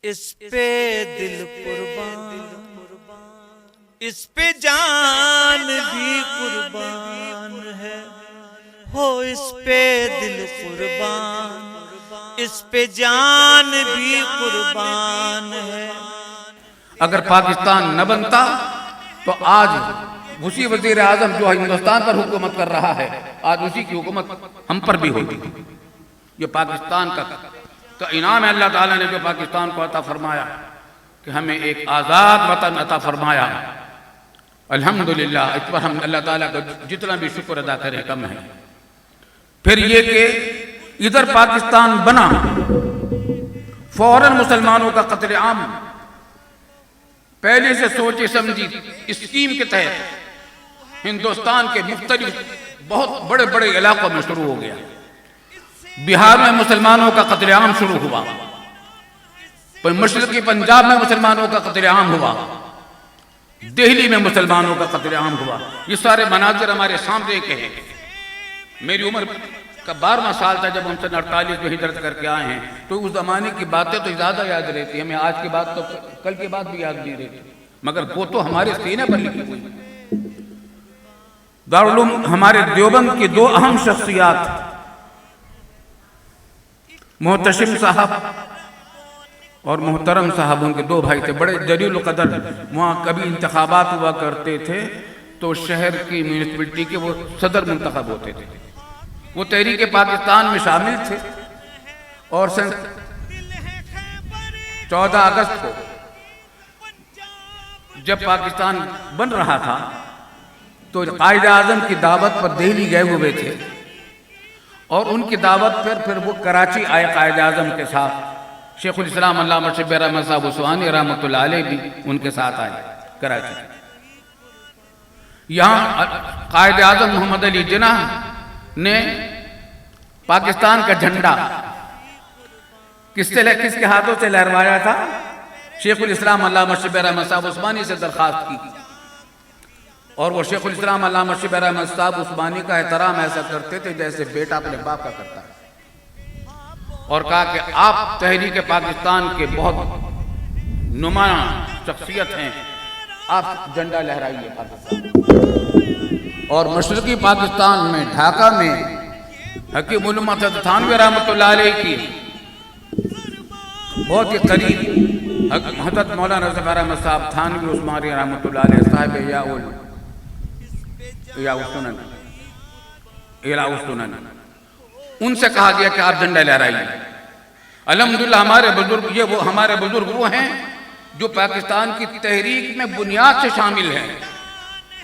इस पे दिल कुर्बान, इस पे जान भी कुर्बान है। हो इस पे दिल कुर्बान, इस पे जान भी कुर्बान है। अगर पाकिस्तान न बनता तो आज उसी वजीर आजम जो हिंदुस्तान पर हुकूमत कर रहा है, आज उसी की हुकूमत हम पर भी होती। ये पाकिस्तान का इनाम है। अल्लाह ताला ने जो पाकिस्तान को अता फरमाया कि हमें एक आज़ाद वतन अता फरमाया, अल्हम्दुलिल्लाह। इस पर हम अल्लाह ताला का जितना भी शुक्र अदा करें कम है। फिर ये कि इधर पाकिस्तान बना, फौरन मुसलमानों का कत्लेआम पहले से सोची समझी स्कीम के तहत हिंदुस्तान के मुख्तलिफ बहुत बड़े बड़े इलाकों में शुरू हो गया। बिहार में मुसलमानों का कत्लेआम शुरू हुआ, मशरक़ी पंजाब में मुसलमानों का कत्लेआम हुआ, दिल्ली में मुसलमानों का कत्लेआम हुआ। ये सारे मनाजिर हमारे सामने के हैं। मेरी उम्र का 12वां साल था जब हम सन 48 में हिजरत करके आए हैं, तो उस जमाने की बातें तो ज़्यादा याद रहती। हमें आज की बात तो कल की बात भी याद नहीं रहती, मगर वो तो हमारे सीने पर लिखी हुई। दारुल उलूम हमारे देवबंद की दो अहम शख्सियात, मोहतशिम साहब और मोहतरम साहब, उनके दो भाई थे, बड़े जलील कदर। वहाँ कभी इंतखाबात हुआ करते थे तो शहर की म्यूनिसिपलिटी के वो सदर मुंतखब होते थे। वो तहरीक पाकिस्तान में शामिल थे और सन 14 अगस्त को जब पाकिस्तान बन रहा था तो कायद आज़म की दावत पर दिल्ली गए हुए थे और उनकी दावत पर फिर वो कराची आए कायद आज़म के साथ। शेखुल इस्लाम अल्लामा मुर्शिद अहमद साहब उस्मानी रहमतुल्लाह अलैह भी उनके साथ आए कराची। यहाँ कायद आज़म मोहम्मद अली जिन्नाह ने पाकिस्तान का झंडा किसके हाथों से लहराया था? शेखुल इस्लाम अल्लामा मुर्शिद अहमद साहब उस्मानी से दरख्वास्त की और वो शेखुल इस्लाम अल्लामा मुर्शिद अहमद साहब उस्मानी का एहतराम ऐसा करते थे जैसे बेटा अपने बाप का करता है, और कहा कि आप तहरीक पाकिस्तान के बहुत नुमाया शख्सियत हैं, आप झंडा लहराइए पाकिस्तान। और मशरक़ी पाकिस्तान में ढाका में हकीम उल उम्मत थानवी रहमतुल्लाह अलैह की बहुत ही करीब हज़रत मौलाना ज़फ़र अहमद साहब थानवी उस्मानी रहमतुल्लाह अलैह साहिब इलाउस्सुनन, उनसे कहा गया कि आप झंडा लहराइए। अल्हम्दुलिल्लाह हमारे बुजुर्ग वो हैं जो पाकिस्तान की तहरीक में बुनियाद से शामिल हैं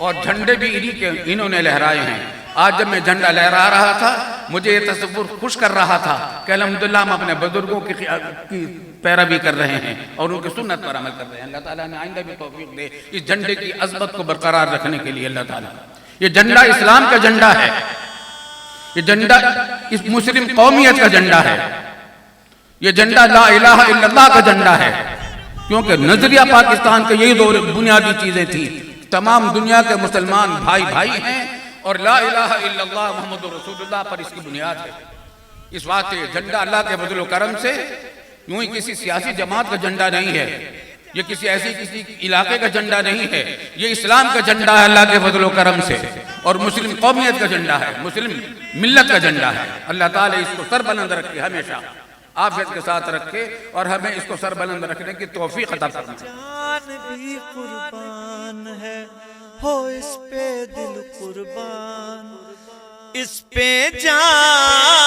और झंडे भी इन्होंने लहराए हैं। आज जब मैं झंडा लहरा रहा था मुझे ये तसव्वुर खुश कर रहा था कि अल्हम्दुलिल्लाह हम अपने बुजुर्गों की पैरवी कर रहे हैं और उनकी सुन्नत पर अमल कर रहे हैं। अल्लाह ताला ने आइंदा भी तौफीक दे इस झंडे की अज़मत को बरकरार रखने के लिए। अल्लाह ताला, ये झंडा इस्लाम का झंडा है, ये झंडा इस मुस्लिम कौमियत का झंडा है, ये झंडा ला इलाहा इल्लल्लाह का झंडा है। क्योंकि नजरिया पाकिस्तान के यही दो बुनियादी चीजें थी, तमाम दुनिया के मुसलमान भाई भाई हैं और ला इलाहा इल्लल्लाह मुहम्मदुर रसूलुल्लाह पर इसकी बुनियाद है। इस वास्ते झंडा अल्लाह के फज़ल व करम से यूं ही किसी सियासी जमात का झंडा नहीं है, ये किसी इलाके का झंडा नहीं है, ये इस्लाम का झंडा है अल्लाह के फज़ल व करम से, और मुस्लिम कौमियत का झंडा है, मुस्लिम मिल्लत का झंडा है। अल्लाह ताला इसको सरबुलंद रखे, हमेशा आफियत के साथ रखे और हमें इसको सरबुलंद रखने की तौफीक अता फरमाए। जान भी कुर्बान है, हो इस पे दिल कुर्बान, इस पे जान